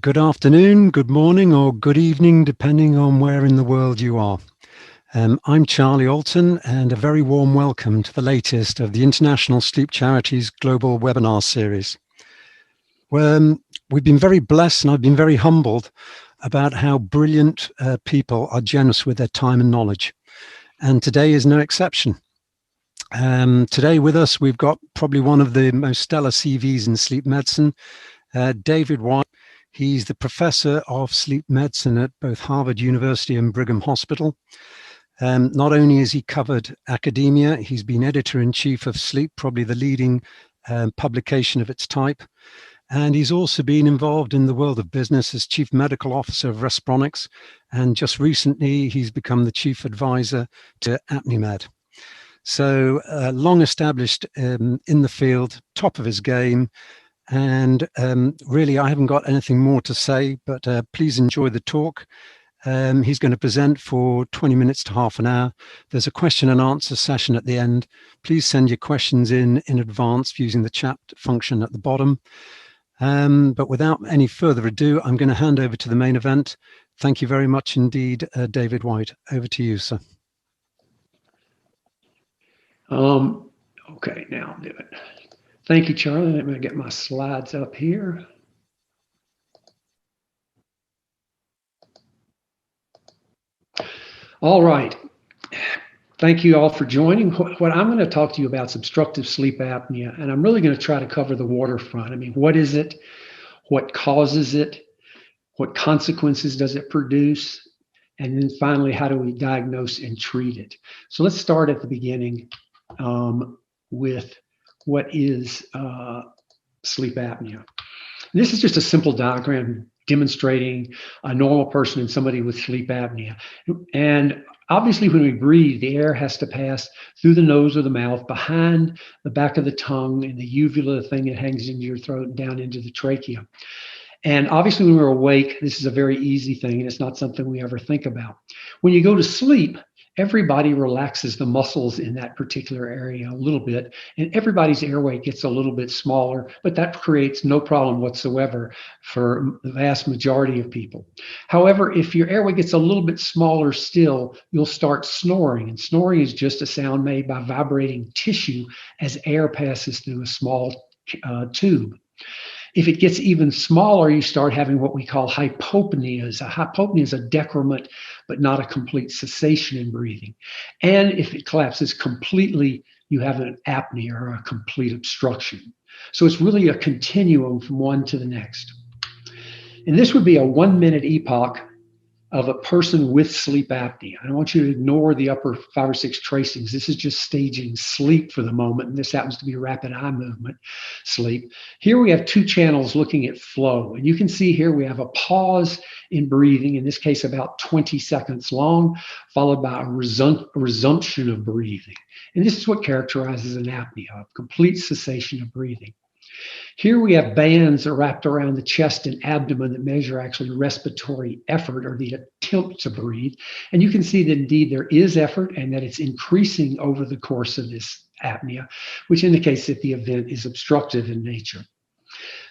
Good afternoon, good morning, or good evening, depending on where in the world you are. I'm Charlie Alton, and a very warm welcome to the latest of the International Sleep Charities Global Webinar Series. We've been very blessed, and I've been very humbled about how brilliant people are generous with their time and knowledge. And today is no exception. Today with us, we've got probably one of the most stellar CVs in sleep medicine, David White. He's the professor of sleep medicine at both Harvard University and Brigham Hospital. Not only has he covered academia, he's been editor-in-chief of Sleep, probably the leading publication of its type. And he's also been involved in the world of business as chief medical officer of Respironics. And just recently, he's become the chief advisor to Apnimed. So long established in the field, top of his game. And really, I haven't got anything more to say, but please enjoy the talk. He's going to present for 20 minutes to half an hour. There's a question and answer session at the end. Please send your questions in advance using the chat function at the bottom. But without any further ado, I'm going to hand over to the main event. Thank you very much indeed, David White. Over to you, sir. Okay, now I'll do it. Thank you, Charlie. Let me get my slides up here. All right. Thank you all for joining. What I'm going to talk to you about is obstructive sleep apnea, and I'm really going to try to cover the waterfront. I mean, what is it? What causes it? What consequences does it produce? And then finally, how do we diagnose and treat it? So let's start at the beginning with what is sleep apnea. This is just a simple diagram demonstrating a normal person and somebody with sleep apnea. And obviously when we breathe, the air has to pass through the nose or the mouth, behind the back of the tongue and the uvula, the thing that hangs into your throat and down into the trachea. And obviously when we're awake, this is a very easy thing, and it's not something we ever think about. When you go to sleep, everybody relaxes the muscles in that particular area a little bit, and everybody's airway gets a little bit smaller, but that creates no problem whatsoever for the vast majority of people. However, if your airway gets a little bit smaller still, you'll start snoring, and snoring is just a sound made by vibrating tissue as air passes through a small tube. If it gets even smaller, you start having what we call hypopneas. A hypopnea is a decrement, but not a complete cessation in breathing. And if it collapses completely, you have an apnea or a complete obstruction. So it's really a continuum from one to the next. And this would be a 1 minute epoch of a person with sleep apnea. I don't want you to ignore the upper 5 or 6 tracings. This is just staging sleep for the moment, and this happens to be rapid eye movement sleep. Here we have 2 channels looking at flow, and you can see here we have a pause in breathing, in this case about 20 seconds long, followed by a resumption of breathing. And this is what characterizes an apnea, a complete cessation of breathing. Here we have bands wrapped around the chest and abdomen that measure actually respiratory effort or the attempt to breathe. And you can see that indeed there is effort and that it's increasing over the course of this apnea, which indicates that the event is obstructive in nature.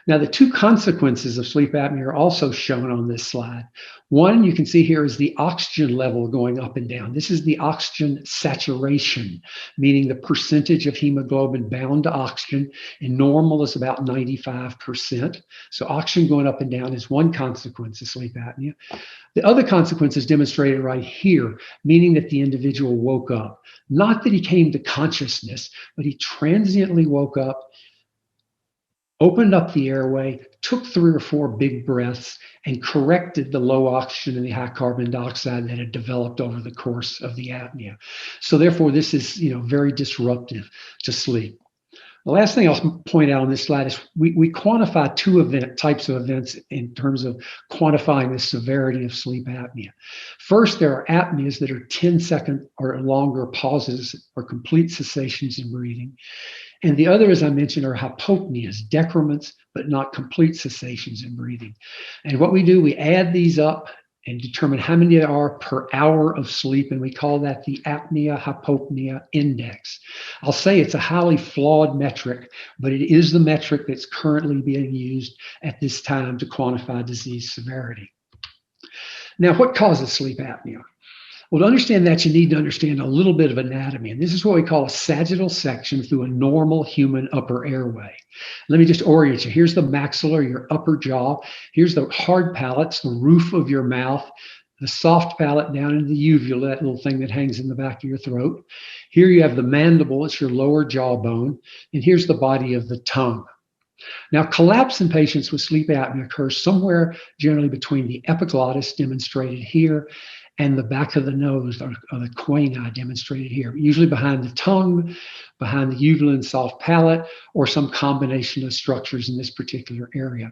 Now, the 2 consequences of sleep apnea are also shown on this slide. One you can see here is the oxygen level going up and down. This is the oxygen saturation, meaning the percentage of hemoglobin bound to oxygen, and normal is about 95%. So oxygen going up and down is one consequence of sleep apnea. The other consequence is demonstrated right here, meaning that the individual woke up. Not that he came to consciousness, but he transiently woke up, opened up the airway, took 3 or 4 big breaths, and corrected the low oxygen and the high carbon dioxide that had developed over the course of the apnea. So therefore, this is very disruptive to sleep. The last thing I'll point out on this slide is we quantify 2 types of events in terms of quantifying the severity of sleep apnea. First, there are apneas that are 10-second or longer pauses or complete cessations in breathing. And the other, as I mentioned, are hypopneas, decrements, but not complete cessations in breathing. And what we do, we add these up and determine how many there are per hour of sleep, and we call that the apnea-hypopnea index. I'll say it's a highly flawed metric, but it is the metric that's currently being used at this time to quantify disease severity. Now, what causes sleep apnea? Well, to understand that, you need to understand a little bit of anatomy. And this is what we call a sagittal section through a normal human upper airway. Let me just orient you. Here's the maxilla, your upper jaw. Here's the hard palate, the roof of your mouth. The soft palate down into the uvula, that little thing that hangs in the back of your throat. Here you have the mandible, it's your lower jawbone. And here's the body of the tongue. Now, collapse in patients with sleep apnea occurs somewhere generally between the epiglottis, demonstrated here, and the back of the nose, or the choani, demonstrated here, usually behind the tongue, behind the uvula and soft palate, or some combination of structures in this particular area.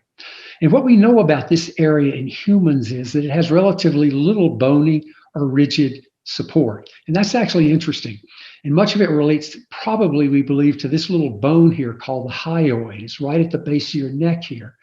And what we know about this area in humans is that it has relatively little bony or rigid support. And that's actually interesting. And much of it relates to, probably, we believe, to this little bone here called the hyoid. It's right at the base of your neck here.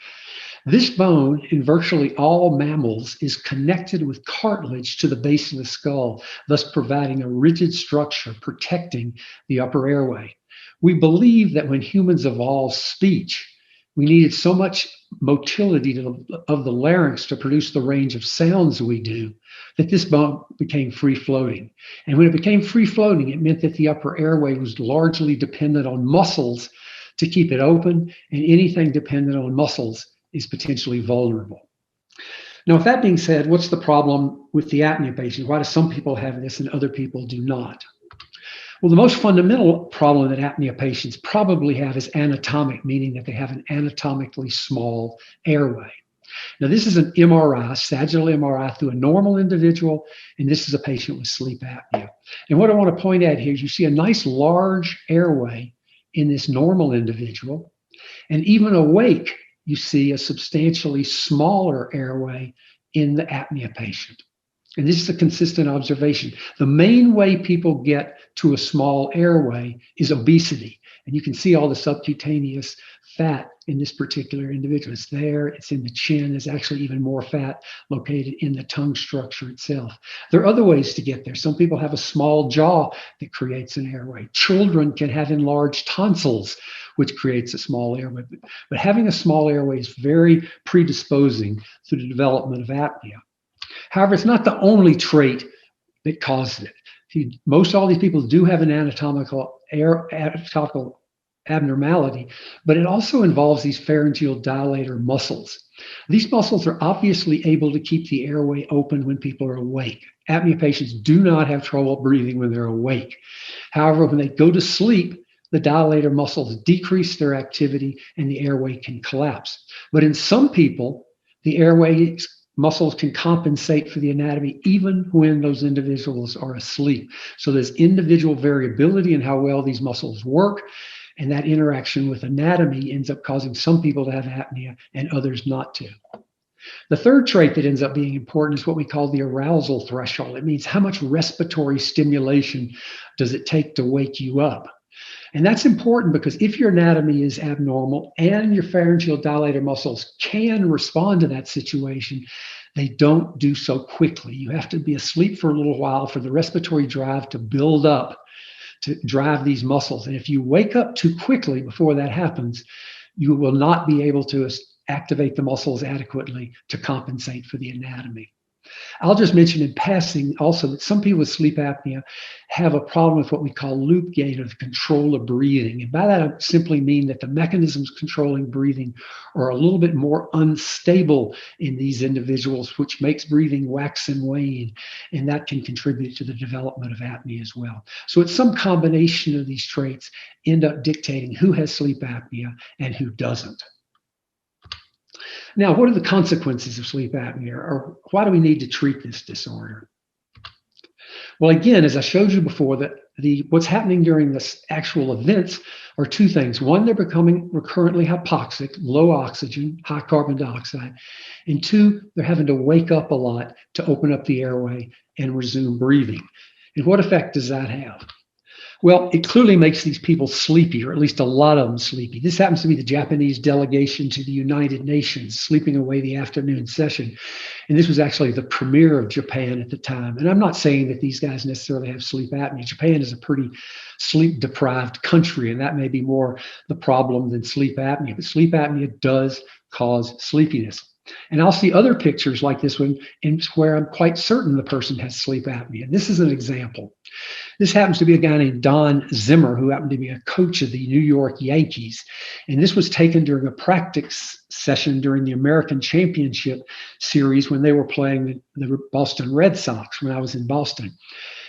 This bone, in virtually all mammals, is connected with cartilage to the base of the skull, thus providing a rigid structure protecting the upper airway. We believe that when humans evolved speech, we needed so much motility of the larynx to produce the range of sounds we do, that this bone became free-floating. And when it became free-floating, it meant that the upper airway was largely dependent on muscles to keep it open, and anything dependent on muscles is potentially vulnerable. Now, with that being said, what's the problem with the apnea patient? Why do some people have this and other people do not? Well, the most fundamental problem that apnea patients probably have is anatomic, meaning that they have an anatomically small airway. Now, this is an MRI, sagittal MRI, through a normal individual, and this is a patient with sleep apnea. And what I want to point out here is you see a nice large airway in this normal individual, and even awake, you see a substantially smaller airway in the apnea patient. And this is a consistent observation. The main way people get to a small airway is obesity. And you can see all the subcutaneous fat in this particular individual. It's there, it's in the chin. There's actually even more fat located in the tongue structure itself. There are other ways to get there. Some people have a small jaw that creates an airway. Children can have enlarged tonsils, which creates a small airway. But having a small airway is very predisposing to the development of apnea. However, it's not the only trait that causes it. Most all these people do have an anatomical abnormality, but it also involves these pharyngeal dilator muscles. These muscles are obviously able to keep the airway open when people are awake. Apnea patients do not have trouble breathing when they're awake. However, when they go to sleep, the dilator muscles decrease their activity and the airway can collapse. But in some people, the airway muscles can compensate for the anatomy even when those individuals are asleep. So there's individual variability in how well these muscles work, and that interaction with anatomy ends up causing some people to have apnea and others not to. The third trait that ends up being important is what we call the arousal threshold. It means how much respiratory stimulation does it take to wake you up? And that's important because if your anatomy is abnormal and your pharyngeal dilator muscles can respond to that situation, they don't do so quickly. You have to be asleep for a little while for the respiratory drive to build up to drive these muscles. And if you wake up too quickly before that happens, you will not be able to activate the muscles adequately to compensate for the anatomy. I'll just mention in passing also that some people with sleep apnea have a problem with what we call loop gait, or the control of breathing. And by that, I simply mean that the mechanisms controlling breathing are a little bit more unstable in these individuals, which makes breathing wax and wane. And that can contribute to the development of apnea as well. So it's some combination of these traits end up dictating who has sleep apnea and who doesn't. Now, what are the consequences of sleep apnea, or why do we need to treat this disorder? Well, again, as I showed you before, that what's happening during the actual events are two things. One, they're becoming recurrently hypoxic, low oxygen, high carbon dioxide. And two, they're having to wake up a lot to open up the airway and resume breathing. And what effect does that have? Well, it clearly makes these people sleepy, or at least a lot of them sleepy. This happens to be the Japanese delegation to the United Nations sleeping away the afternoon session. And this was actually the premier of Japan at the time. And I'm not saying that these guys necessarily have sleep apnea. Japan is a pretty sleep deprived country, and that may be more the problem than sleep apnea. But sleep apnea does cause sleepiness. And I'll see other pictures like this one where I'm quite certain the person has sleep apnea. This is an example. This happens to be a guy named Don Zimmer, who happened to be a coach of the New York Yankees. And this was taken during a practice session during the American Championship Series when they were playing the Boston Red Sox when I was in Boston.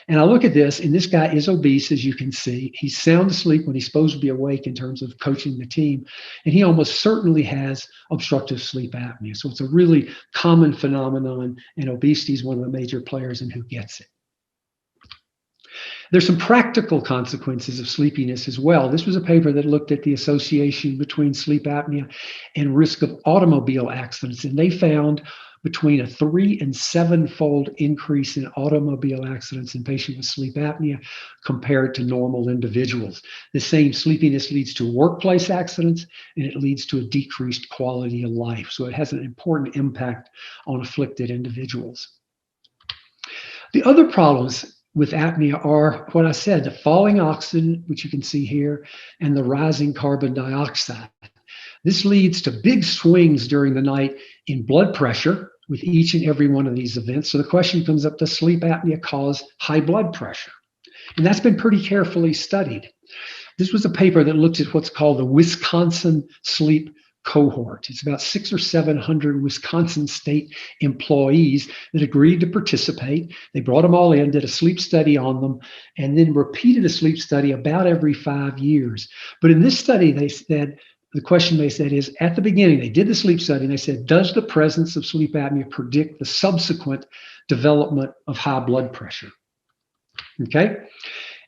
And I look at this, and this guy is obese, as you can see. He's sound asleep when he's supposed to be awake in terms of coaching the team. And he almost certainly has obstructive sleep apnea. So it's a really common phenomenon, and obesity is one of the major players in who gets it. There's some practical consequences of sleepiness as well. This was a paper that looked at the association between sleep apnea and risk of automobile accidents, and they found between a 3 and 7-fold increase in automobile accidents in patients with sleep apnea compared to normal individuals. The same sleepiness leads to workplace accidents, and it leads to a decreased quality of life. So it has an important impact on afflicted individuals. The other problems with apnea are what I said, the falling oxygen, which you can see here, and the rising carbon dioxide. This leads to big swings during the night in blood pressure with each and every one of these events. So the question comes up, does sleep apnea cause high blood pressure? And that's been pretty carefully studied. This was a paper that looked at what's called the Wisconsin sleep cohort. It's about 600 or 700 Wisconsin state employees that agreed to participate. They brought them all in, did a sleep study on them, and then repeated a sleep study about every 5 years. But in this study, they said, the question they said is, at the beginning, they did the sleep study, and they said, does the presence of sleep apnea predict the subsequent development of high blood pressure? Okay?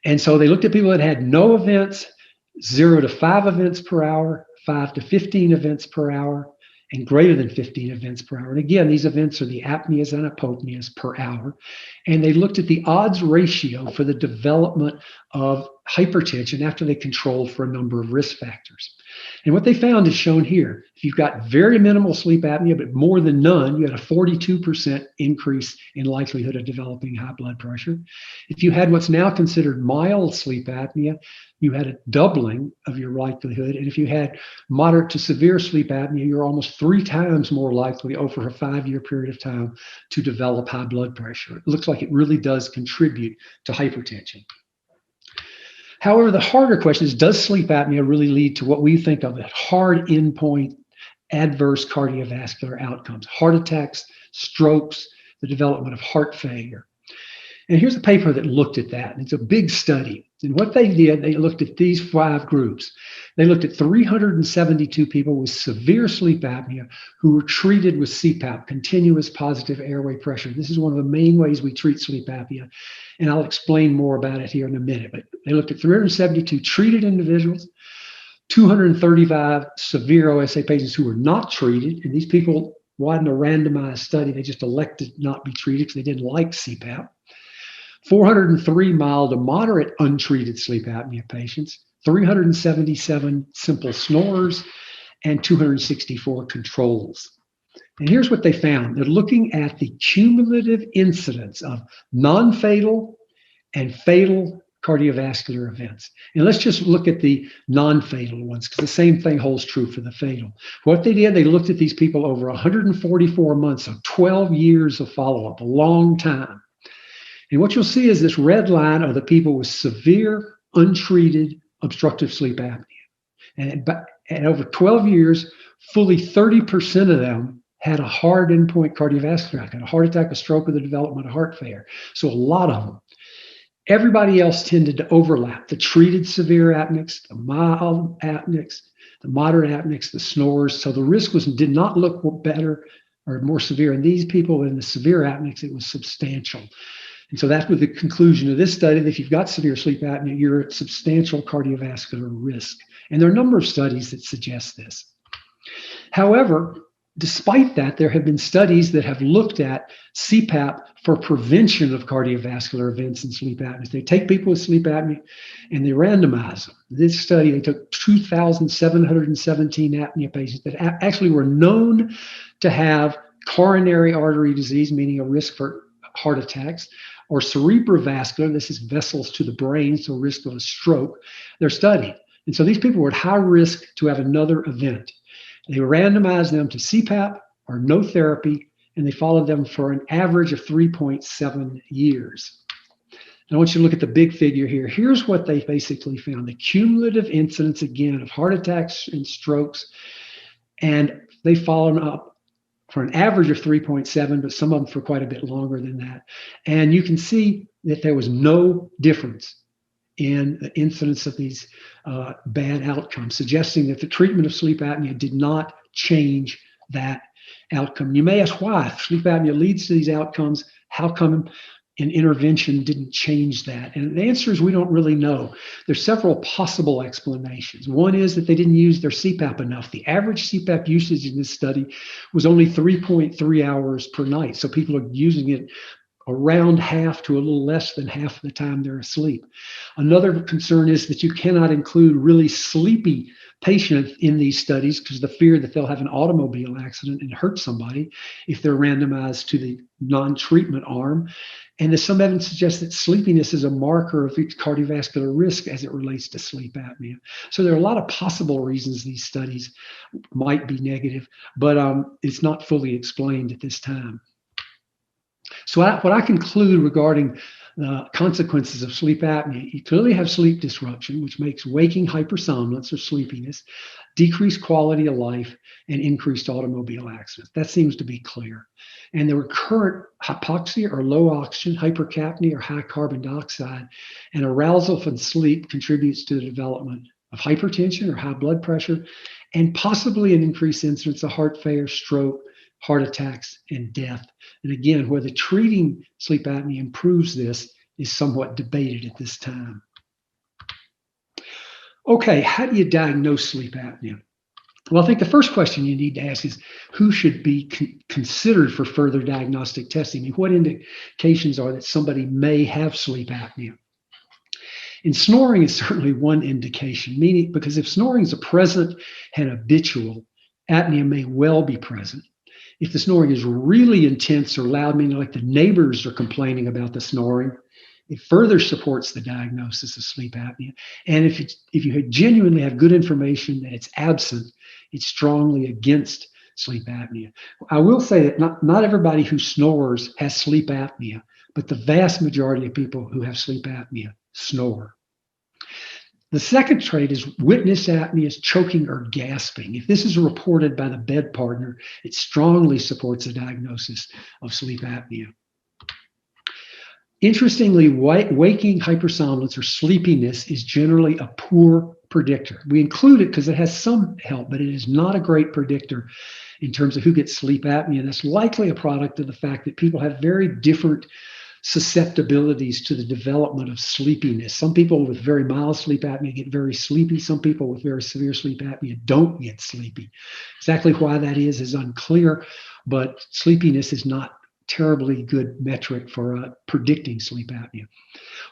And so they looked at people that had no events, 0 to 5 events per hour, 5 to 15 events per hour, and greater than 15 events per hour. And again, these events are the apneas and apopneas per hour. And they looked at the odds ratio for the development of hypertension after they controlled for a number of risk factors. And what they found is shown here. If you've got very minimal sleep apnea, but more than none, you had a 42% increase in likelihood of developing high blood pressure. If you had what's now considered mild sleep apnea, you had a doubling of your likelihood. And if you had moderate to severe sleep apnea, you're almost 3 times more likely over a 5-year period of time to develop high blood pressure. It looks like it really does contribute to hypertension. However, the harder question is, does sleep apnea really lead to what we think of as hard endpoint adverse cardiovascular outcomes, heart attacks, strokes, the development of heart failure? And here's a paper that looked at that. And it's a big study. And what they did, they looked at these 5 groups. They looked at 372 people with severe sleep apnea who were treated with CPAP, continuous positive airway pressure. This is one of the main ways we treat sleep apnea. And I'll explain more about it here in a minute. But they looked at 372 treated individuals, 235 severe OSA patients who were not treated. And these people wasn't a randomized study. They just elected not to be treated because they didn't like CPAP. 403 mild to moderate untreated sleep apnea patients, 377 simple snorers, and 264 controls. And here's what they found. They're looking at the cumulative incidence of non-fatal and fatal cardiovascular events. And let's just look at the non-fatal ones, because the same thing holds true for the fatal. What they did, they looked at these people over 144 months, so 12 years of follow-up, a long time. And what you'll see is this red line are the people with severe, untreated obstructive sleep apnea. And over 12 years, fully 30% of them had a hard endpoint cardiovascular outcome, a heart attack, a stroke, or the development of heart failure. So a lot of them. Everybody else tended to overlap. The treated severe apneics, the mild apneics, the moderate apneics, the snorers. So the risk did not look better or more severe in these people. In the severe apneics, it was substantial. And so that was the conclusion of this study, that if you've got severe sleep apnea, you're at substantial cardiovascular risk. And there are a number of studies that suggest this. However, Despite that, there have been studies that have looked at CPAP for prevention of cardiovascular events in sleep apnea. They take people with sleep apnea and they randomize them. This study, they took 2,717 apnea patients that actually were known to have coronary artery disease, meaning a risk for heart attacks, or cerebrovascular, this is vessels to the brain, so risk of a stroke. They're studied. And so these people were at high risk to have another event. They randomized them to CPAP or no therapy, and they followed them for an average of 3.7 years. And I want you to look at the big figure here. Here's what they basically found. The cumulative incidence, again, of heart attacks and strokes, and they followed up for an average of 3.7, but some of them for quite a bit longer than that. And you can see that there was no difference in the incidence of these bad outcomes, suggesting that the treatment of sleep apnea did not change that outcome. You may ask why. If sleep apnea leads to these outcomes, how come an intervention didn't change that? And the answer is we don't really know. There's several possible explanations. One is that they didn't use their CPAP enough. The average CPAP usage in this study was only 3.3 hours per night. So people are using it around half to a little less than half of the time they're asleep. Another concern is that you cannot include really sleepy patients in these studies because of the fear that they'll have an automobile accident and hurt somebody if they're randomized to the non-treatment arm. And there's some evidence suggests that sleepiness is a marker of cardiovascular risk as it relates to sleep apnea. So there are a lot of possible reasons these studies might be negative, but it's not fully explained at this time. So what I conclude regarding the consequences of sleep apnea, you clearly have sleep disruption, which makes waking hypersomnolence or sleepiness, decreased quality of life, and increased automobile accidents. That seems to be clear. And the recurrent hypoxia or low oxygen, hypercapnia or high carbon dioxide, and arousal from sleep contributes to the development of hypertension or high blood pressure, and possibly an increased incidence of heart failure, stroke, heart attacks, and death. And again, whether treating sleep apnea improves this is somewhat debated at this time. Okay, how do you diagnose sleep apnea? Well, I think the first question you need to ask is who should be considered for further diagnostic testing? I mean, what indications are that somebody may have sleep apnea? And snoring is certainly one indication, meaning because if snoring is a present and habitual, apnea may well be present. If the snoring is really intense or loud, meaning like the neighbors are complaining about the snoring, it further supports the diagnosis of sleep apnea. And if you genuinely have good information that it's absent, it's strongly against sleep apnea. I will say that not everybody who snores has sleep apnea, but the vast majority of people who have sleep apnea snore. The second trait is witness apnea, choking or gasping. If this is reported by the bed partner, it strongly supports a diagnosis of sleep apnea. Interestingly, waking hypersomnolence or sleepiness is generally a poor predictor. We include it because it has some help, but it is not a great predictor in terms of who gets sleep apnea. That's likely a product of the fact that people have very different susceptibilities to the development of sleepiness. Some people with very mild sleep apnea get very sleepy. Some people with very severe sleep apnea don't get sleepy. Exactly why that is unclear, but sleepiness is not terribly good metric for predicting sleep apnea.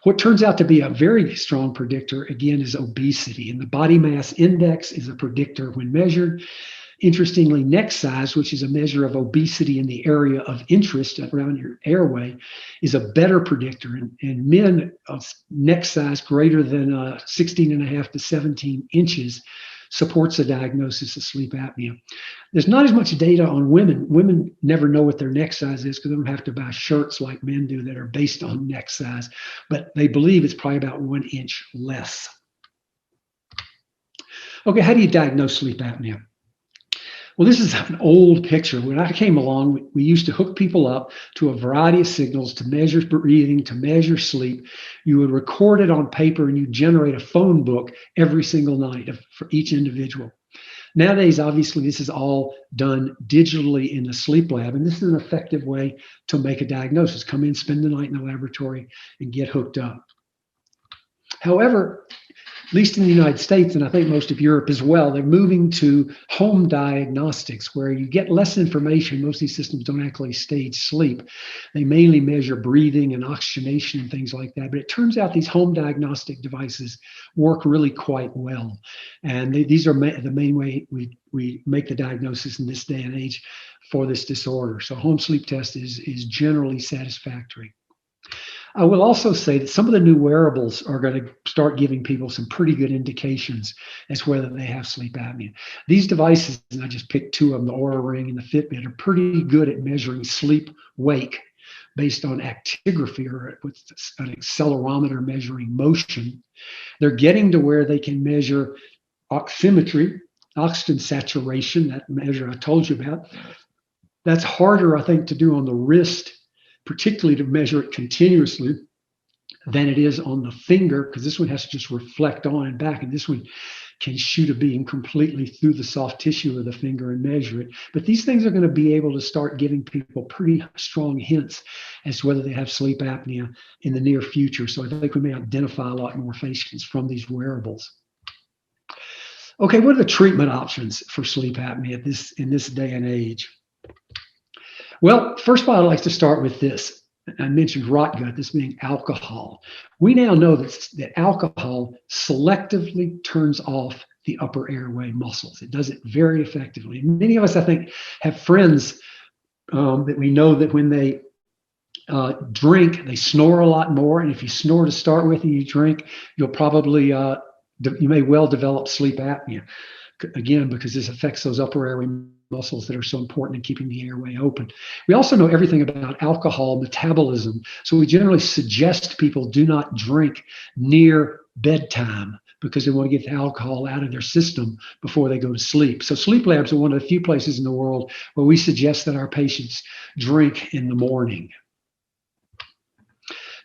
What turns out to be a very strong predictor, again, is obesity. And the body mass index is a predictor when measured. Interestingly, neck size, which is a measure of obesity in the area of interest around your airway, is a better predictor. And men of neck size greater than 16 and a half to 17 inches supports a diagnosis of sleep apnea. There's not as much data on women. Women never know what their neck size is because they don't have to buy shirts like men do that are based on neck size, but they believe it's probably about 1 inch less. Okay, how do you diagnose sleep apnea? Well, this is an old picture. When I came along, we used to hook people up to a variety of signals to measure breathing, to measure sleep. You would record it on paper and you generate a phone book every single night for each individual. Nowadays, obviously, this is all done digitally in the sleep lab, and this is an effective way to make a diagnosis. Come in, spend the night in the laboratory, and get hooked up. However, at least in the United States, and I think most of Europe as well, they're moving to home diagnostics where you get less information. Most of these systems don't actually stage sleep. They mainly measure breathing and oxygenation and things like that. But it turns out these home diagnostic devices work really quite well. And these are the main way we make the diagnosis in this day and age for this disorder. So home sleep test is generally satisfactory. I will also say that some of the new wearables are going to start giving people some pretty good indications as to whether they have sleep apnea. These devices, and I just picked two of them, the Oura Ring and the Fitbit, are pretty good at measuring sleep wake based on actigraphy, or with an accelerometer measuring motion. They're getting to where they can measure oximetry, oxygen saturation, that measure I told you about. That's harder, I think, to do on the wrist, particularly to measure it continuously, than it is on the finger, because this one has to just reflect on and back, and this one can shoot a beam completely through the soft tissue of the finger and measure it. But these things are going to be able to start giving people pretty strong hints as to whether they have sleep apnea in the near future. So I think we may identify a lot more patients from these wearables. Okay, what are the treatment options for sleep apnea in this day and age? Well, first of all, I'd like to start with this. I mentioned rot gut, this being alcohol. We now know that alcohol selectively turns off the upper airway muscles. It does it very effectively. And many of us, I think, have friends that we know that when they drink, they snore a lot more. And if you snore to start with and you drink, you'll probably, you may well develop sleep apnea. Again, because this affects those upper airway muscles that are so important in keeping the airway open. We also know everything about alcohol metabolism. So we generally suggest people do not drink near bedtime because they want to get the alcohol out of their system before they go to sleep. So sleep labs are one of the few places in the world where we suggest that our patients drink in the morning.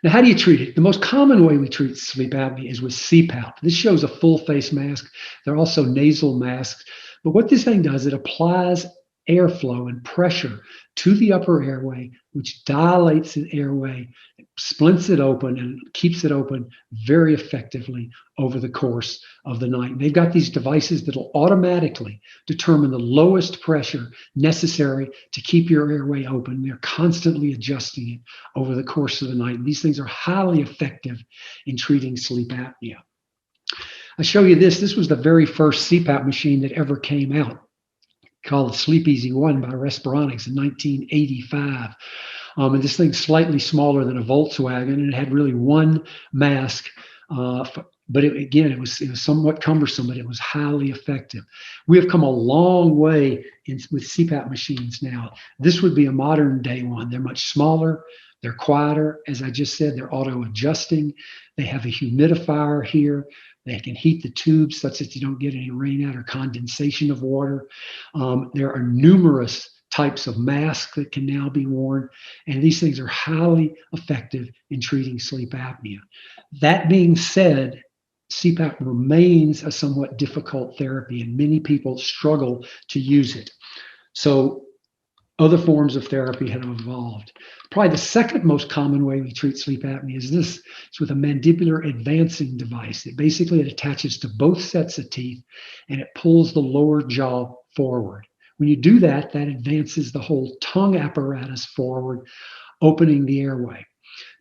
Now, how do you treat it? The most common way we treat sleep apnea is with CPAP. This shows a full face mask. There are also nasal masks. But what this thing does, it applies airflow and pressure to the upper airway, which dilates the airway, splints it open, and keeps it open very effectively over the course of the night. And they've got these devices that will automatically determine the lowest pressure necessary to keep your airway open. They're constantly adjusting it over the course of the night. And these things are highly effective in treating sleep apnea. I show you this. This was the very first CPAP machine that ever came out, called Sleep Easy 1 by Respironics in 1985. And this thing's slightly smaller than a Volkswagen, and it had really one mask. But it was somewhat cumbersome, but it was highly effective. We have come a long way with CPAP machines now. This would be a modern day one. They're much smaller. They're quieter. As I just said, they're auto-adjusting. They have a humidifier here. They can heat the tubes such that you don't get any rain out or condensation of water. There are numerous types of masks that can now be worn, and these things are highly effective in treating sleep apnea. That being said, CPAP remains a somewhat difficult therapy, and many people struggle to use it. So other forms of therapy have evolved. Probably the second most common way we treat sleep apnea is this. It's with a mandibular advancing device. It attaches to both sets of teeth, and it pulls the lower jaw forward. When you do that, that advances the whole tongue apparatus forward, opening the airway.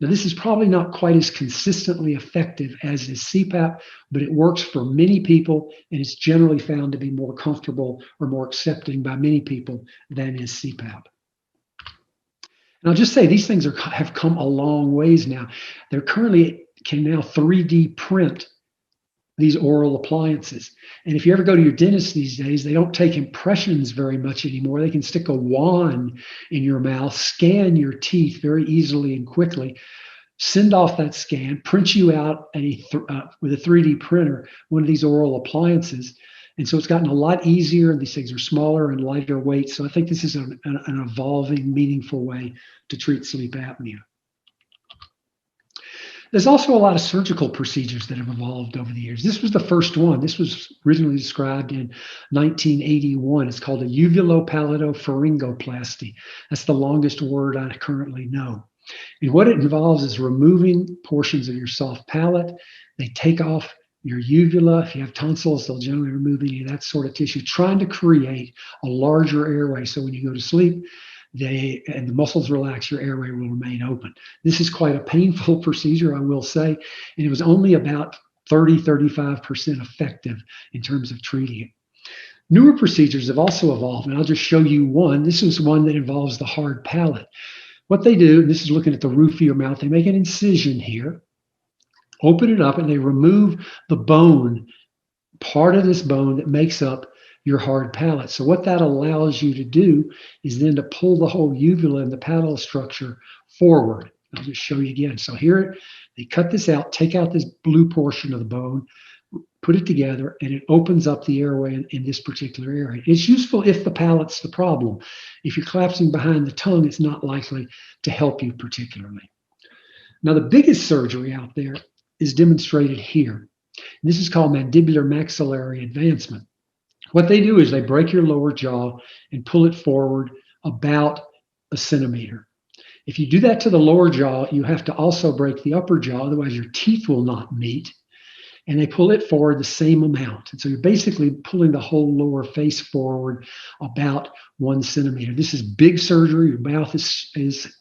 Now, this is probably not quite as consistently effective as is CPAP, but it works for many people, and it's generally found to be more comfortable or more accepting by many people than is CPAP. And I'll just say these things have come a long ways now. They're currently can now 3D print these oral appliances. And if you ever go to your dentist these days, they don't take impressions very much anymore. They can stick a wand in your mouth, scan your teeth very easily and quickly, send off that scan, print you out with a 3D printer, one of these oral appliances. And so it's gotten a lot easier. These things are smaller and lighter weight. So I think this is an evolving, meaningful way to treat sleep apnea. There's also a lot of surgical procedures that have evolved over the years. This was the first one. This was originally described in 1981. It's called a uvulopalato-pharyngoplasty. That's the longest word I currently know. And what it involves is removing portions of your soft palate. They take off your uvula. If you have tonsils, they'll generally remove any of that sort of tissue, trying to create a larger airway. So when you go to sleep, and the muscles relax, your airway will remain open. This is quite a painful procedure, I will say, and it was only about 35% effective in terms of treating it. Newer procedures have also evolved, and I'll just show you one. This is one that involves the hard palate. What they do, and this is looking at the roof of your mouth, they make an incision here, open it up, and they remove the bone, part of this bone that makes up your hard palate. So what that allows you to do is then to pull the whole uvula and the palatal structure forward. I'll just show you again. So here, they cut this out, take out this blue portion of the bone, put it together, and it opens up the airway in this particular area. It's useful if the palate's the problem. If you're collapsing behind the tongue, it's not likely to help you particularly. Now, the biggest surgery out there is demonstrated here. This is called mandibular maxillary advancement. What they do is they break your lower jaw and pull it forward about a centimeter. If you do that to the lower jaw, you have to also break the upper jaw, otherwise your teeth will not meet. And they pull it forward the same amount. And so you're basically pulling the whole lower face forward about 1 centimeter. This is big surgery. Your mouth is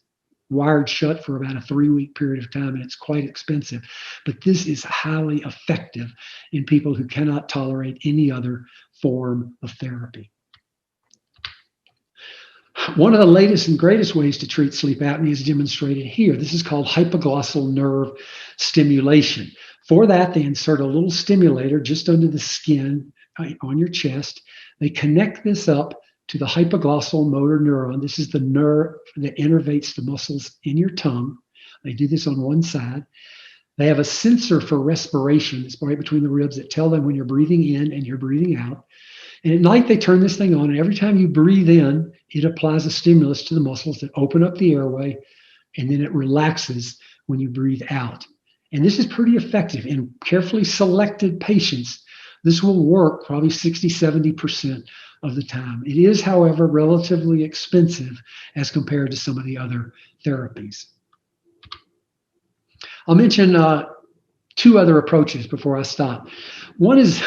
wired shut for about a 3-week period of time, and it's quite expensive. But this is highly effective in people who cannot tolerate any other form of therapy. One of the latest and greatest ways to treat sleep apnea is demonstrated here. This is called hypoglossal nerve stimulation. For that, they insert a little stimulator just under the skin on your chest. They connect this up to the hypoglossal motor neuron. This is the nerve that innervates the muscles in your tongue. They do this on one side. They have a sensor for respiration that's right between the ribs that tell them when you're breathing in and you're breathing out. And at night, they turn this thing on, and every time you breathe in, it applies a stimulus to the muscles that open up the airway, and then it relaxes when you breathe out. And this is pretty effective. In carefully selected patients, this will work probably 60-70% of the time. It is, however, relatively expensive as compared to some of the other therapies. I'll mention 2 other approaches before I stop. One is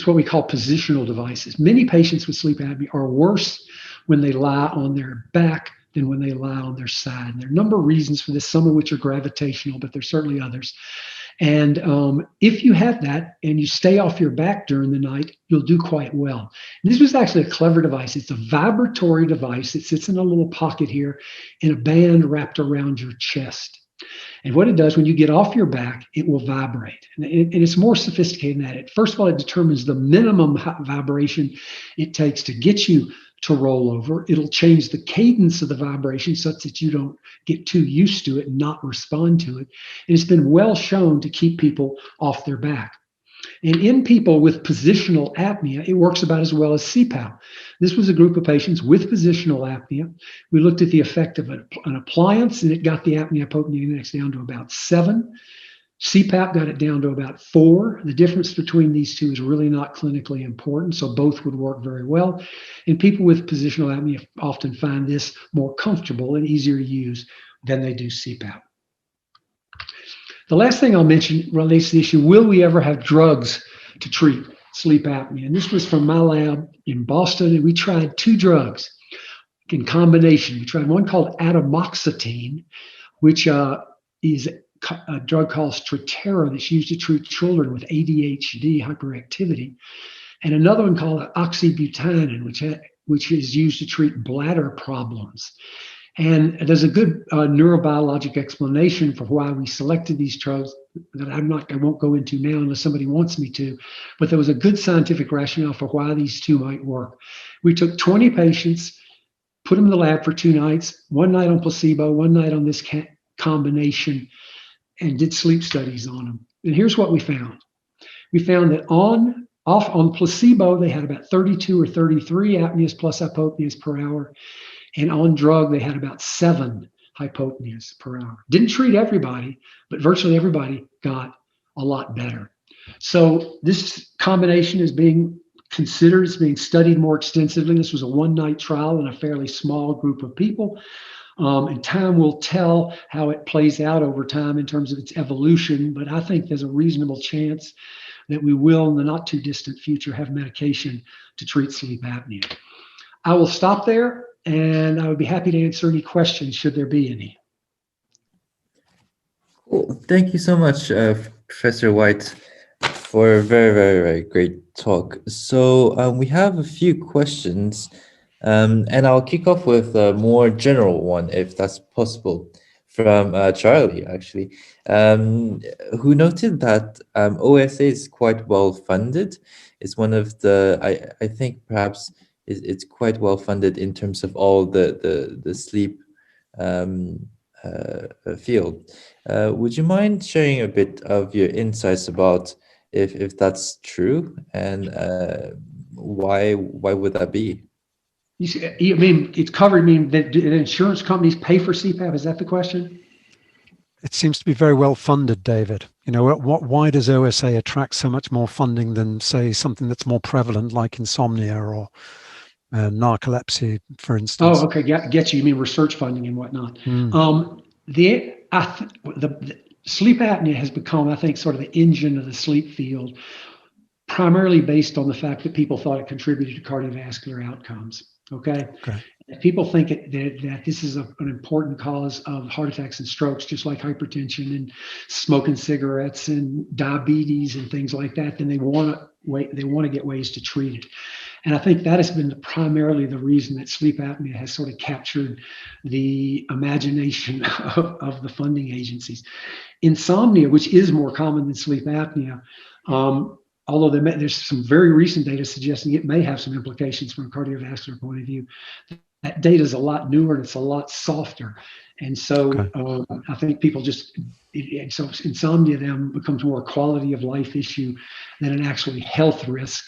what we call positional devices. Many patients with sleep apnea are worse when they lie on their back than when they lie on their side. And there are a number of reasons for this, some of which are gravitational, but there's certainly others. And if you have that and you stay off your back during the night, you'll do quite well. And this was actually a clever device. It's a vibratory device. It sits in a little pocket here in a band wrapped around your chest. And what it does, when you get off your back, it will vibrate. And it's more sophisticated than that. First of all, it determines the minimum vibration it takes to get you to roll over. It'll change the cadence of the vibration such that you don't get too used to it and not respond to it. And it's been well shown to keep people off their back. And in people with positional apnea, it works about as well as CPAP. This was a group of patients with positional apnea. We looked at the effect of an appliance, and it got the apnea-hypopnea index down to about 7. CPAP got it down to about 4. The difference between these two is really not clinically important, so both would work very well. And people with positional apnea often find this more comfortable and easier to use than they do CPAP. The last thing I'll mention relates to the issue, will we ever have drugs to treat sleep apnea? And this was from my lab in Boston, and we tried 2 drugs in combination. We tried one called atomoxetine, which is a drug called Strattera that's used to treat children with ADHD hyperactivity, and another one called oxybutynin, which is used to treat bladder problems. And there's a good neurobiologic explanation for why we selected these drugs that I won't go into now unless somebody wants me to, but there was a good scientific rationale for why these 2 might work. We took 20 patients, put them in the lab for 2 nights, 1 night on placebo, 1 night on this combination, and did sleep studies on them. And here's what we found. We found that on placebo, they had about 32 or 33 apneas plus hypopneas per hour. And on drug, they had about 7 hypopneas per hour. Didn't treat everybody, but virtually everybody got a lot better. So this combination is being considered, it's being studied more extensively. This was a 1-night trial in a fairly small group of people. And time will tell how it plays out over time in terms of its evolution. But I think there's a reasonable chance that we will, in the not too distant future, have medication to treat sleep apnea. I will stop there, and I would be happy to answer any questions should there be any. Cool. Thank you so much, Professor White, for a very, very, very great talk. So we have a few questions, and I'll kick off with a more general one, if that's possible, from Charlie, actually, who noted that OSA is quite well funded. It's one of the, I think perhaps it's quite well funded in terms of all the sleep field. Would you mind sharing a bit of your insights about if that's true, and why would that be? You mean it's covered? I mean that insurance companies pay for CPAP? Is that the question? It seems to be very well funded, David. You know, why does OSA attract so much more funding than, say, something that's more prevalent like insomnia or narcolepsy, for instance? Oh, okay, get you. You mean research funding and whatnot? The sleep apnea has become, I think, sort of the engine of the sleep field, primarily based on the fact that people thought it contributed to cardiovascular outcomes. Okay. People think that this is an important cause of heart attacks and strokes, just like hypertension and smoking cigarettes and diabetes and things like that. Then they want to get ways to treat it. And I think that has been primarily the reason that sleep apnea has sort of captured the imagination of the funding agencies. Insomnia, which is more common than sleep apnea, although there's some very recent data suggesting it may have some implications from a cardiovascular point of view. That data is a lot newer and it's a lot softer. And so I think people so insomnia then becomes more a quality of life issue than an actually health risk.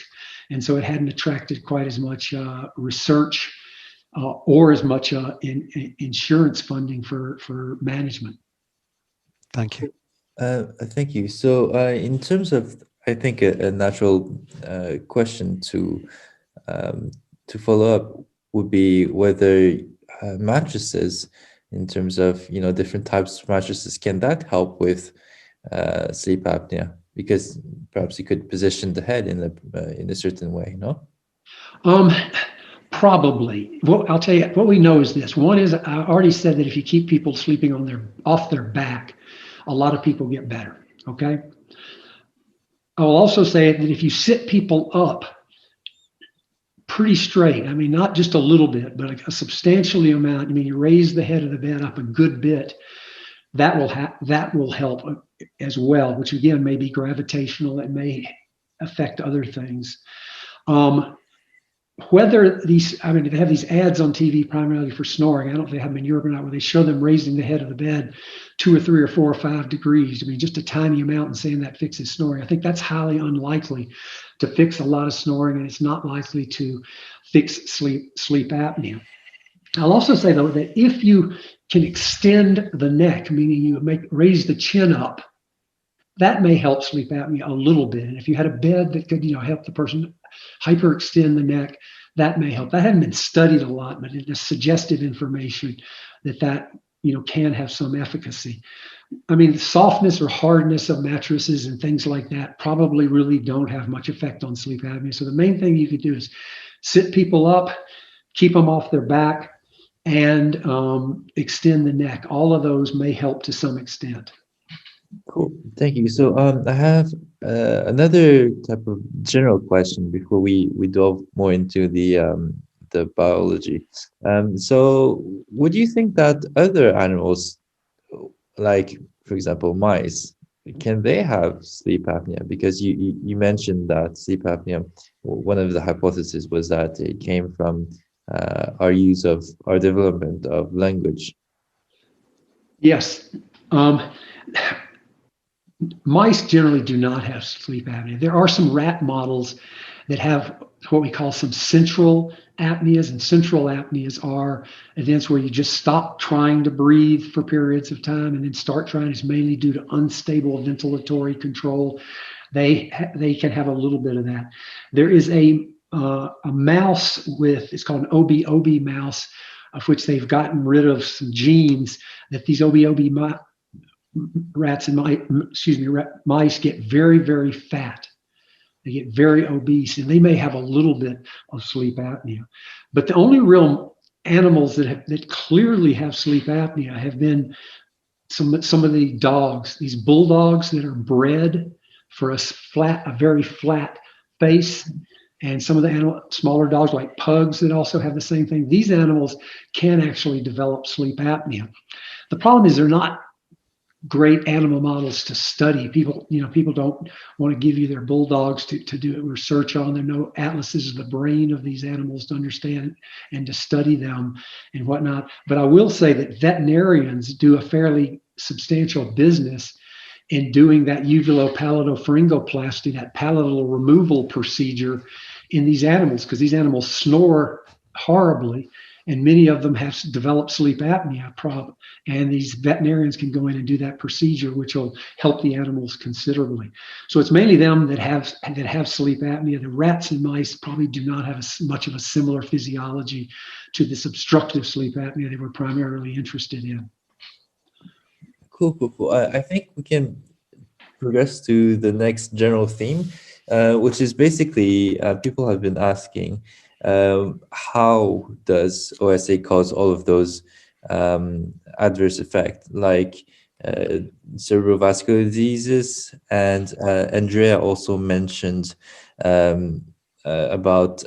And so it hadn't attracted quite as much research or as much insurance funding for management. Thank you. Thank you. So in terms of, I think a natural question to follow up would be whether mattresses, in terms of different types of mattresses, can that help with sleep apnea? Because perhaps you could position the head in a certain way, no? Probably. Well, I'll tell you what we know is this. One is, I already said that if you keep people sleeping off their back, a lot of people get better. Okay. I will also say that if you sit people up pretty straight, I mean, not just a little bit, but a substantially amount, I mean, you raise the head of the bed up a good bit, that will help as well, which again may be gravitational. It may affect other things. Whether they have these ads on TV primarily for snoring. I don't know if they have them in Europe or not, where they show them raising the head of the bed 2 or 3 or 4 or 5 degrees. I mean, just a tiny amount, and saying that fixes snoring. I think that's highly unlikely to fix a lot of snoring, and it's not likely to fix sleep apnea. I'll also say, though, that if you can extend the neck, meaning you raise the chin up, that may help sleep apnea a little bit. And if you had a bed that could, help the person hyperextend the neck, that may help. That hadn't been studied a lot, but it is suggested information that can have some efficacy. I mean, the softness or hardness of mattresses and things like that probably really don't have much effect on sleep apnea. So the main thing you could do is sit people up, keep them off their back, and extend the neck. All of those may help to some extent. Cool. Thank you. So I have another type of general question before we delve more into the biology. So would you think that other animals, like, for example, mice, can they have sleep apnea? Because you mentioned that sleep apnea, one of the hypotheses was that it came from our development of language. Yes. Mice generally do not have sleep apnea. There are some rat models that have what we call some central apneas, and central apneas are events where you just stop trying to breathe for periods of time and then start trying. It's mainly due to unstable ventilatory control. They can have a little bit of that. There is a mouse it's called an OB mouse of which they've gotten rid of some genes that these rats and mice get very, very fat. They get very obese, and they may have a little bit of sleep apnea. But the only real animals that clearly have sleep apnea have been some of the dogs, these bulldogs that are bred for a very flat face, and some of the smaller dogs like pugs that also have the same thing. These animals can actually develop sleep apnea. The problem is they're not great animal models to study. People don't want to give you their bulldogs to do research on. There are no atlases of the brain of these animals to understand and to study them and whatnot. But I will say that veterinarians do a fairly substantial business in doing that uvulopalatal-pharyngoplasty, that palatal removal procedure in these animals, because these animals snore horribly, and many of them have developed sleep apnea problem. And these veterinarians can go in and do that procedure, which will help the animals considerably. So it's mainly them that have sleep apnea. The rats and mice probably do not have much of a similar physiology to this obstructive sleep apnea they were primarily interested in. Cool. I think we can progress to the next general theme, which is basically people have been asking, how does OSA cause all of those adverse effects, like cerebrovascular diseases? And Andrea also mentioned about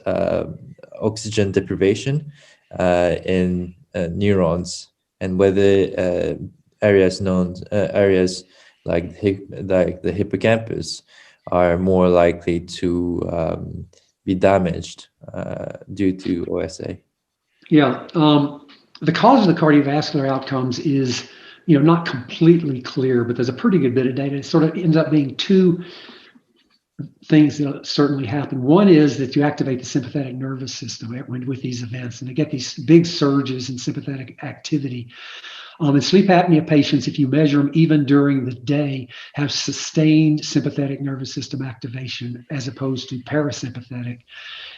oxygen deprivation in neurons, and whether areas like the hippocampus are more likely to be damaged due to OSA. Yeah, the cause of the cardiovascular outcomes is, not completely clear, but there's a pretty good bit of data. It sort of ends up being two things that certainly happen. One is that you activate the sympathetic nervous system with these events, and they get these big surges in sympathetic activity. In sleep apnea patients, if you measure them even during the day, have sustained sympathetic nervous system activation as opposed to parasympathetic.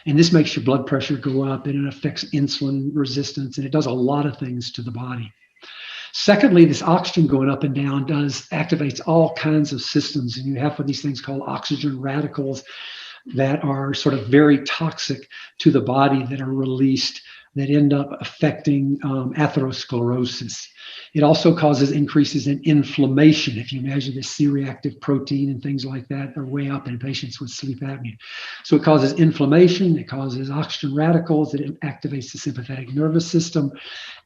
And this makes your blood pressure go up, and it affects insulin resistance, and it does a lot of things to the body. Secondly, this oxygen going up and down activates all kinds of systems, and you have these things called oxygen radicals that are sort of very toxic to the body that are released, that end up affecting atherosclerosis. It also causes increases in inflammation. If you measure the C-reactive protein and things like that, are way up in patients with sleep apnea. So it causes inflammation, it causes oxygen radicals, it activates the sympathetic nervous system,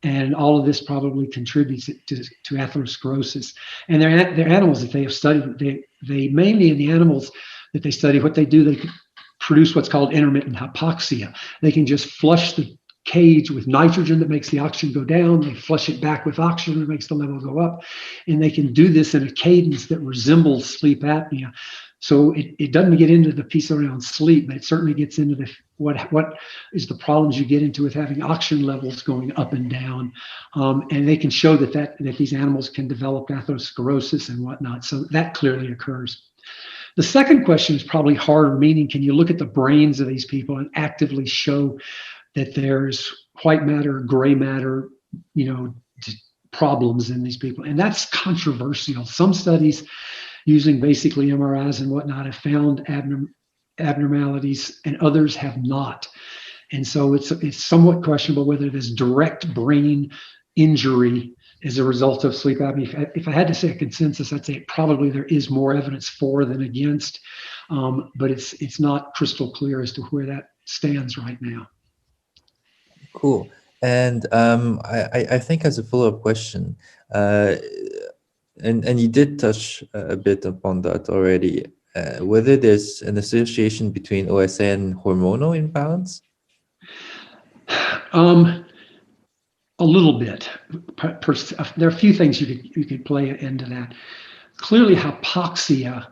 and all of this probably contributes to atherosclerosis. And they're animals that they have studied. They mainly, in the animals that they study, what they do, they produce what's called intermittent hypoxia. They can just flush the cage with nitrogen that makes the oxygen go down. They flush it back with oxygen that makes the level go up. And they can do this in a cadence that resembles sleep apnea. So it doesn't get into the piece around sleep, but it certainly gets into what is the problems you get into with having oxygen levels going up and down. And they can show that these animals can develop atherosclerosis and whatnot. So that clearly occurs. The second question is probably harder, meaning can you look at the brains of these people and actively show that there's white matter, gray matter, problems in these people? And that's controversial. Some studies using basically MRIs and whatnot have found abnormalities, and others have not. And so it's somewhat questionable whether there's direct brain injury as a result of sleep apnea. If I had to say a consensus, I'd say probably there is more evidence for than against, but it's not crystal clear as to where that stands right now. Cool. And I think as a follow-up question, and you did touch a bit upon that already, whether there's an association between OSA and hormonal imbalance? A little bit. There are a few things you could play into that. Clearly, hypoxia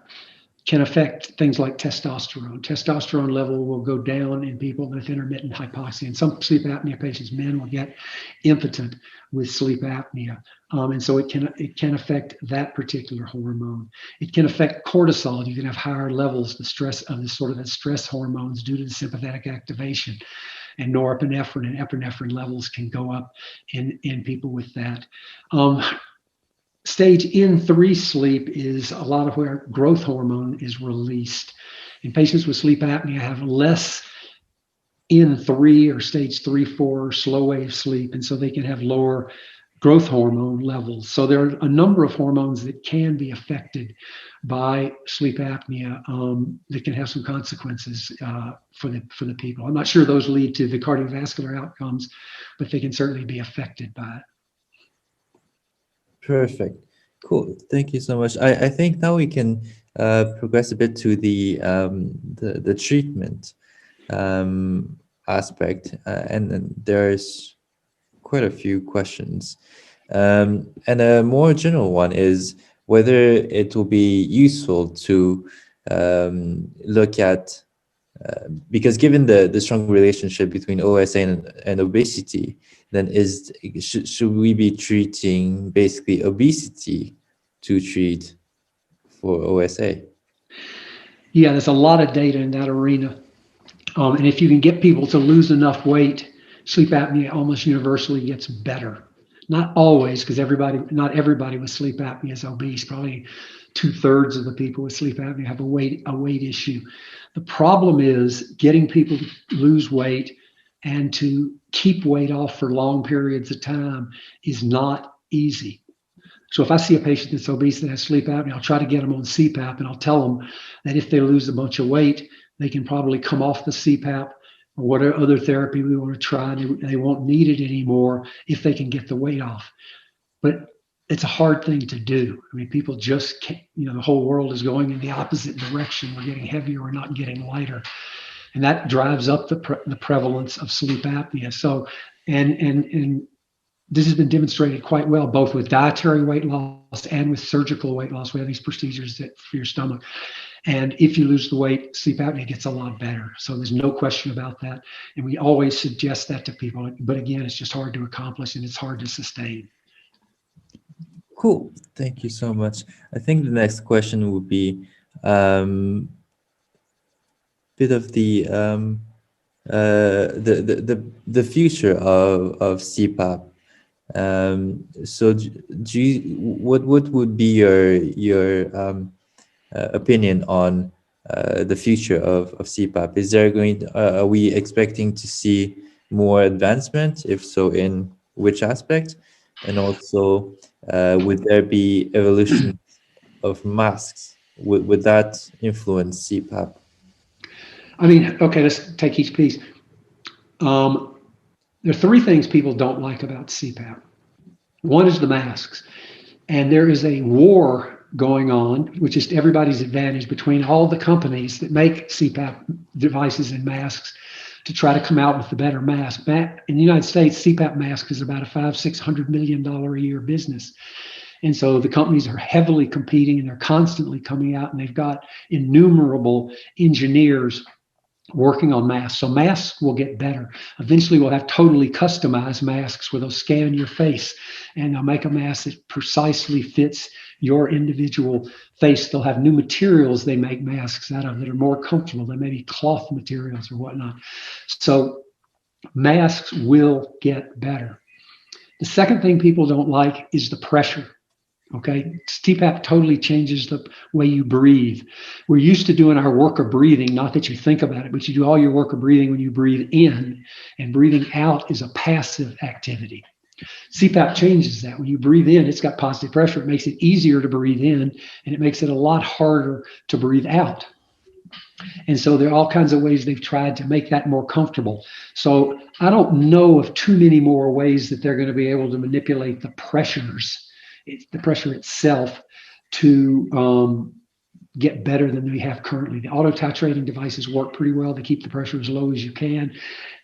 can affect things like testosterone. Testosterone level will go down in people with intermittent hypoxia. And some sleep apnea patients, men, will get impotent with sleep apnea. And so it can affect that particular hormone. It can affect cortisol. You can have higher levels of stress hormones due to the sympathetic activation. and norepinephrine and epinephrine levels can go up in people with that. Stage N3 sleep is a lot of where growth hormone is released. And patients with sleep apnea have less N3 or stage 3-4 slow wave sleep, and so they can have lower growth hormone levels. So there are a number of hormones that can be affected by sleep apnea that can have some consequences for the people. I'm not sure those lead to the cardiovascular outcomes, but they can certainly be affected by it. Perfect. Cool. Thank you so much. I think now we can progress a bit to the treatment aspect, and then there's quite a few questions. And a more general one is whether it will be useful to look at, because given the strong relationship between OSA and obesity, then should we be treating basically obesity to treat for OSA? Yeah, there's a lot of data in that arena. And if you can get people to lose enough weight, sleep apnea almost universally gets better. Not always, because not everybody with sleep apnea is obese. Probably 2/3 of the people with sleep apnea have a weight issue. The problem is getting people to lose weight and to keep weight off for long periods of time is not easy. So if I see a patient that's obese that has sleep apnea, I'll try to get them on CPAP, and I'll tell them that if they lose a bunch of weight, they can probably come off the CPAP or whatever other therapy we want to try. They won't need it anymore if they can get the weight off. But it's a hard thing to do. I mean, people just can't, the whole world is going in the opposite direction. We're getting heavier, we're not getting lighter. And that drives up the prevalence of sleep apnea. So, and this has been demonstrated quite well, both with dietary weight loss and with surgical weight loss. We have these procedures for your stomach. And if you lose the weight, sleep apnea gets a lot better. So there's no question about that. And we always suggest that to people. But again, it's just hard to accomplish and it's hard to sustain. Cool. Thank you so much. I think the next question would be bit of the future of CPAP. So what would be your opinion on the future of CPAP? Is there are we expecting to see more advancement? If so, in which aspect? And also, would there be evolution of masks? Would that influence CPAP? I mean, okay, let's take each piece. There are three things people don't like about CPAP. One is the masks. And there is a war going on, which is to everybody's advantage, between all the companies that make CPAP devices and masks to try to come out with the better mask. In the United States, CPAP mask is about a $500-600 million a year business. And so the companies are heavily competing and they're constantly coming out, and they've got innumerable engineers working on masks. So masks will get better. Eventually we'll have totally customized masks where they'll scan your face and they'll make a mask that precisely fits your individual face. They'll have new materials they make masks out of that are more comfortable. They may be cloth materials or whatnot. So masks will get better. The second thing people don't like is the pressure. Okay, CPAP totally changes the way you breathe. We're used to doing our work of breathing, not that you think about it, but you do all your work of breathing when you breathe in, and breathing out is a passive activity. CPAP changes that. When you breathe in, it's got positive pressure. It makes it easier to breathe in, and it makes it a lot harder to breathe out. And so there are all kinds of ways they've tried to make that more comfortable. So I don't know of too many more ways that they're going to be able to manipulate the pressures, the pressure itself, to get better than we have currently. The auto titrating devices work pretty well. They keep the pressure as low as you can.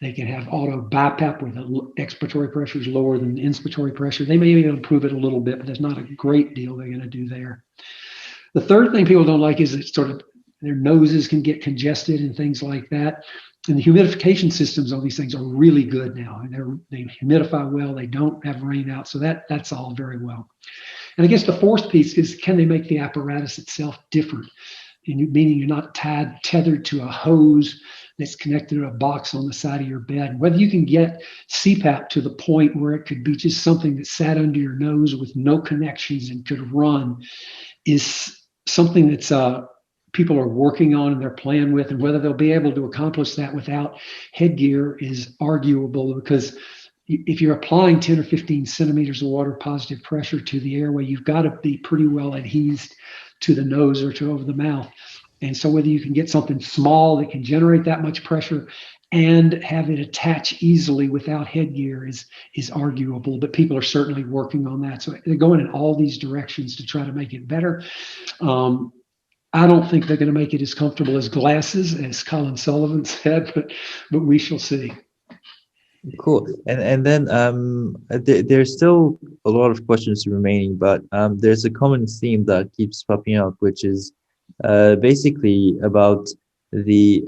They can have auto BiPAP where the expiratory pressure is lower than the inspiratory pressure. They may even improve it a little bit, but there's not a great deal they're going to do there. The third thing people don't like is that sort of their noses can get congested and things like that. And the humidification systems on these things are really good now. And they humidify well. They don't have rain out. So that's all very well. And I guess the fourth piece is, can they make the apparatus itself different? meaning you're not tethered to a hose that's connected to a box on the side of your bed. Whether you can get CPAP to the point where it could be just something that sat under your nose with no connections and could run is something that's people are working on and they're playing with, and whether they'll be able to accomplish that without headgear is arguable, because if you're applying 10 or 15 centimeters of water positive pressure to the airway, you've got to be pretty well adhesed to the nose or to over the mouth. And so whether you can get something small that can generate that much pressure and have it attach easily without headgear is arguable, but people are certainly working on that. So they're going in all these directions to try to make it better. I don't think they're going to make it as comfortable as glasses, as Colin Sullivan said, but we shall see. Cool. And then there's still a lot of questions remaining, but there's a common theme that keeps popping up, which is basically about the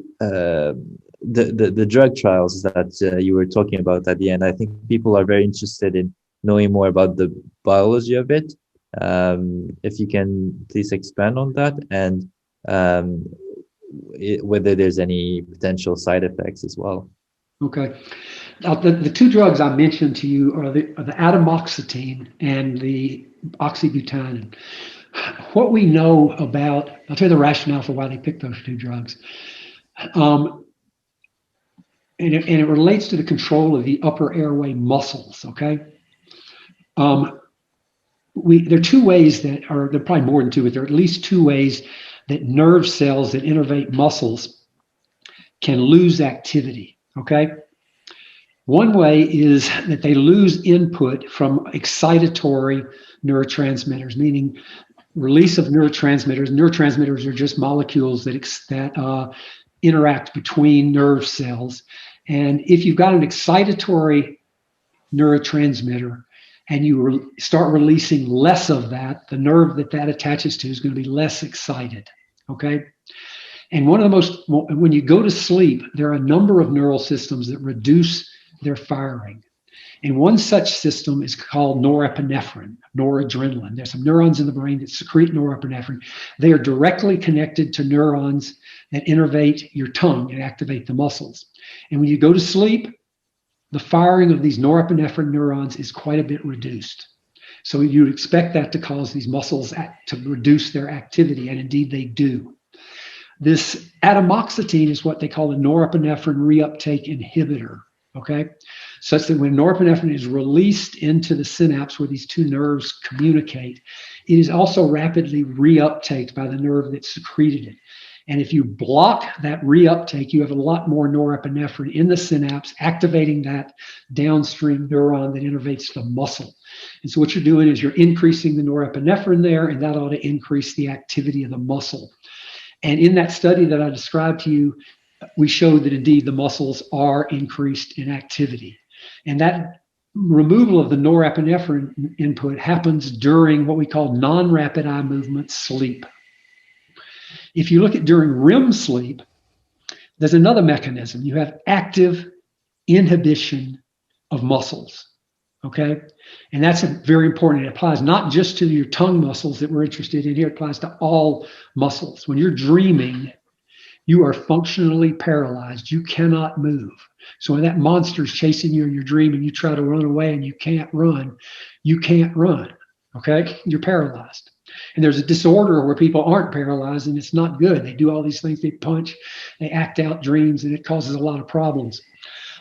drug trials that you were talking about at the end. I think people are very interested in knowing more about the biology of it. If you can please expand on that, and whether there's any potential side effects as well. Okay. Now, the two drugs I mentioned to you are the atomoxetine and the oxybutynin. What we know about, I'll tell you the rationale for why they picked those two drugs. And it relates to the control of the upper airway muscles, okay? There are two ways there are probably more than two, but there are at least two ways that nerve cells that innervate muscles can lose activity, okay? One way is that they lose input from excitatory neurotransmitters, meaning release of neurotransmitters. Neurotransmitters are just molecules that interact between nerve cells. And if you've got an excitatory neurotransmitter and you start releasing less of that, the nerve that attaches to is going to be less excited, okay? And when you go to sleep, there are a number of neural systems that reduce their firing. And one such system is called norepinephrine, noradrenaline. There's some neurons in the brain that secrete norepinephrine. They are directly connected to neurons that innervate your tongue and activate the muscles. And when you go to sleep, the firing of these norepinephrine neurons is quite a bit reduced. So you'd expect that to cause these muscles to reduce their activity, and indeed they do. This atomoxetine is what they call a norepinephrine reuptake inhibitor, okay? Such that when norepinephrine is released into the synapse where these two nerves communicate, it is also rapidly reuptaked by the nerve that secreted it. And if you block that reuptake, you have a lot more norepinephrine in the synapse, activating that downstream neuron that innervates the muscle. And so what you're doing is you're increasing the norepinephrine there, and that ought to increase the activity of the muscle. And in that study that I described to you, we showed that indeed the muscles are increased in activity. And that removal of the norepinephrine input happens during what we call non-rapid eye movement sleep. If you look at during REM sleep, there's another mechanism. You have active inhibition of muscles, okay? And that's very important. It applies not just to your tongue muscles that we're interested in here, it applies to all muscles. When you're dreaming, you are functionally paralyzed. You cannot move. So when that monster's chasing you in your dream and you try to run away and you can't run, okay? You're paralyzed. And there's a disorder where people aren't paralyzed, and it's not good. They do all these things, they punch, they act out dreams, and it causes a lot of problems.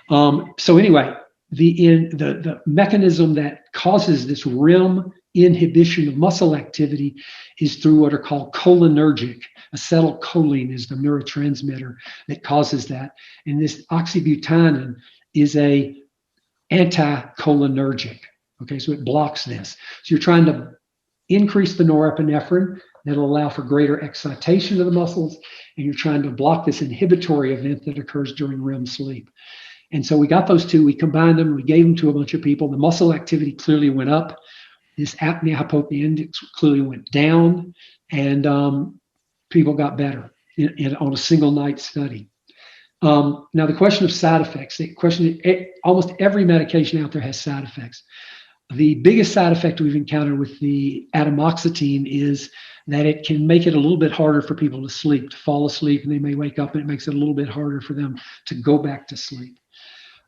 So anyway, the mechanism that causes this REM inhibition of muscle activity is through what are called cholinergic. Acetylcholine is the neurotransmitter that causes that. And this oxybutynin is a anticholinergic. Okay, so it blocks this. So you're trying to increase the norepinephrine that'll allow for greater excitation of the muscles, and you're trying to block this inhibitory event that occurs during REM sleep. And so we got those two, we combined them, we gave them to a bunch of people. The muscle activity clearly went up. This apnea-hypopnea index clearly went down, and people got better on a single night study. Now, the question of side effects, almost every medication out there has side effects. The biggest side effect we've encountered with the atomoxetine is that it can make it a little bit harder for people to sleep, to fall asleep, and they may wake up and it makes it a little bit harder for them to go back to sleep.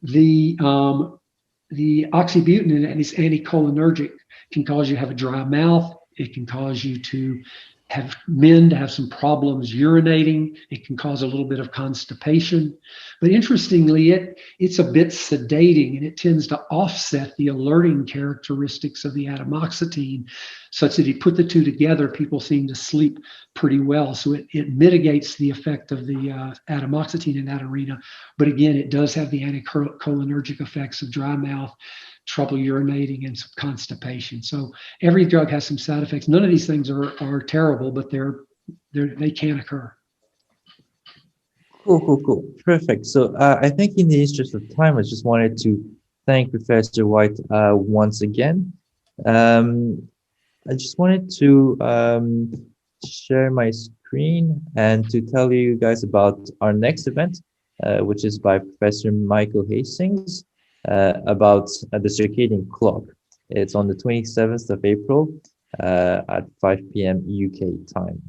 The oxybutynin and its anticholinergic can cause you to have a dry mouth. It can cause you to have men to have some problems urinating. It can cause a little bit of constipation. But interestingly, it's a bit sedating, and it tends to offset the alerting characteristics of the atomoxetine, such that if you put the two together, people seem to sleep pretty well. So it mitigates the effect of the atomoxetine in that arena. But again, it does have the anticholinergic effects of dry mouth, trouble urinating, and some constipation. So every drug has some side effects. None of these things are terrible, but they can occur. Cool. Perfect. So I think in the interest of time, I just wanted to thank Professor White once again. I just wanted to share my screen and to tell you guys about our next event, which is by Professor Michael Hastings, about the circadian clock. It's on the 27th of April at 5 p.m. UK time.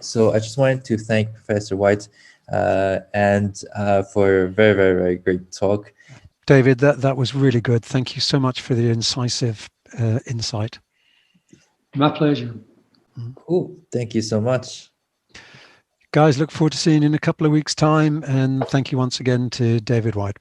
So I just wanted to thank Professor White and for a very, very, very great talk. David, that was really good. Thank you so much for the incisive insight. My pleasure. Cool. Thank you so much. Guys, look forward to seeing you in a couple of weeks' time. And thank you once again to David White.